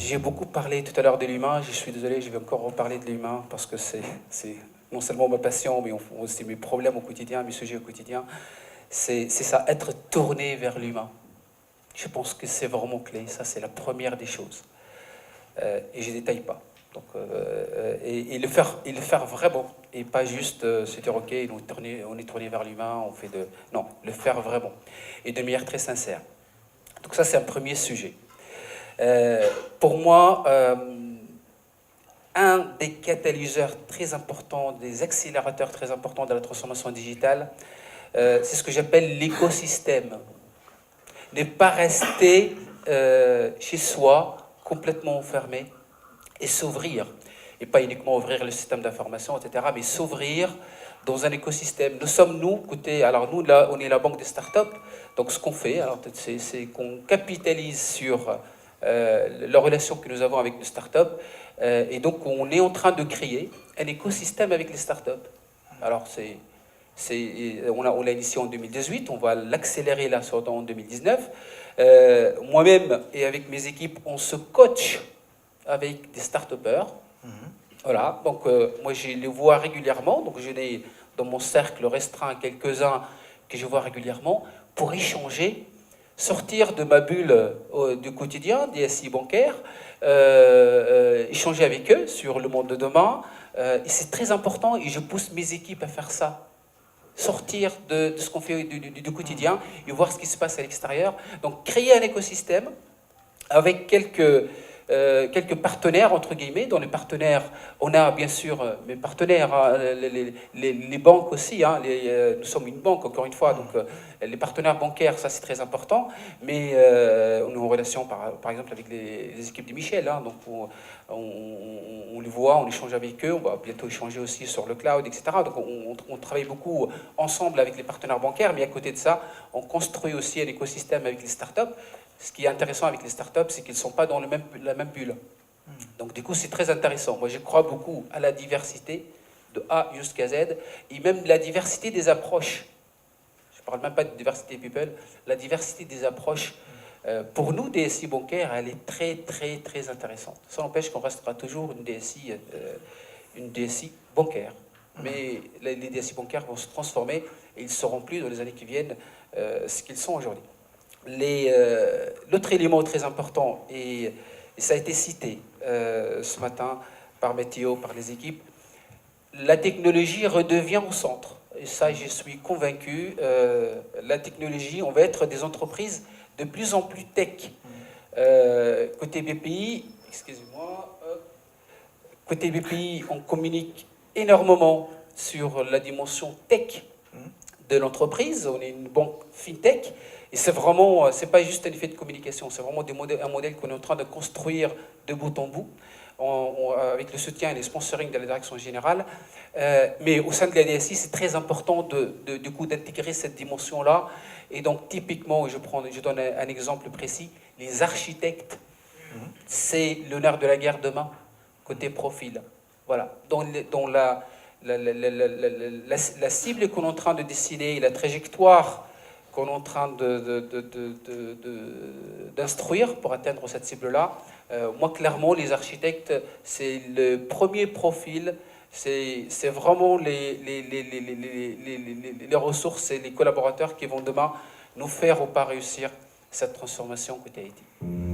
J'ai beaucoup parlé tout à l'heure de l'humain, je suis désolé, je vais encore reparler de l'humain parce que c'est non seulement ma passion, mais aussi mes problèmes au quotidien, mes sujets au quotidien. C'est ça, être tourné vers l'humain. Je pense que c'est vraiment clé, ça c'est la première des choses. Et je ne détaille pas. Donc, et le faire vraiment, et pas juste se dire ok, on est tourné vers l'humain, on fait de... Non, le faire vraiment, et de manière très sincère. Donc ça c'est un premier sujet. Pour moi, un des catalyseurs très importants, des accélérateurs très importants de la transformation digitale, c'est ce que j'appelle l'écosystème. Ne pas rester chez soi, complètement enfermé, et s'ouvrir. Et pas uniquement ouvrir le système d'information, etc., mais s'ouvrir dans un écosystème. Nous sommes, alors nous, là, on est la banque des startups, donc ce qu'on fait, c'est qu'on capitalise sur la relation que nous avons avec les startups, et donc on est en train de créer un écosystème avec les startups. Alors on l'a initié en 2018, on va l'accélérer là en 2019. Moi-même et avec mes équipes, on se coach avec des start-upers. Voilà, donc moi je les vois régulièrement, donc je n'ai dans mon cercle restreint quelques-uns que je vois régulièrement pour échanger, sortir de ma bulle du quotidien, des SI bancaires, échanger avec eux sur le monde de demain. Et c'est très important et je pousse mes équipes à faire ça. Sortir de ce qu'on fait du quotidien et voir ce qui se passe à l'extérieur. Donc créer un écosystème avec quelques partenaires, entre guillemets. Dans les partenaires, on a bien sûr mes partenaires, hein, les banques aussi. Hein, nous sommes une banque, encore une fois, donc les partenaires bancaires, ça c'est très important. Mais on est en relation, par exemple, avec les équipes de Michel. Hein, donc on les voit, on échange avec eux, on va bientôt échanger aussi sur le cloud, etc. Donc on travaille beaucoup ensemble avec les partenaires bancaires, mais à côté de ça, on construit aussi un écosystème avec les startups. Ce qui est intéressant avec les startups, c'est qu'ils ne sont pas dans la même bulle. Donc du coup, c'est très intéressant. Moi, je crois beaucoup à la diversité, de A jusqu'à Z, et même la diversité des approches. Je ne parle même pas de diversité people, la diversité des approches. Pour nous, DSI bancaire, elle est très, très, très intéressante. Ça n'empêche qu'on restera toujours une DSI bancaire. Mais les DSI bancaires vont se transformer et ils ne seront plus dans les années qui viennent ce qu'ils sont aujourd'hui. L'autre élément très important, et ça a été cité ce matin par Météo, par les équipes, la technologie redevient au centre. Et ça, je suis convaincu, la technologie, on va être des entreprises de plus en plus tech. Côté BPI, excusez-moi, côté BPI, on communique énormément sur la dimension tech de l'entreprise. On est une banque fintech. Et c'est vraiment, c'est pas juste un effet de communication, c'est vraiment un modèle qu'on est en train de construire de bout en bout, avec le soutien et les sponsoring de la direction générale. Mais au sein de la DSI, c'est très important du coup d'intégrer cette dimension-là. Et donc typiquement, je donne un exemple précis, les architectes, c'est le nerf de la guerre demain, côté profil. Voilà, dans la cible qu'on est en train de dessiner, la trajectoire qu'on est en train d'instruire pour atteindre cette cible-là. Moi, clairement, les architectes, c'est le premier profil, c'est vraiment les ressources et les collaborateurs qui vont demain nous faire ou pas réussir cette transformation côté IT.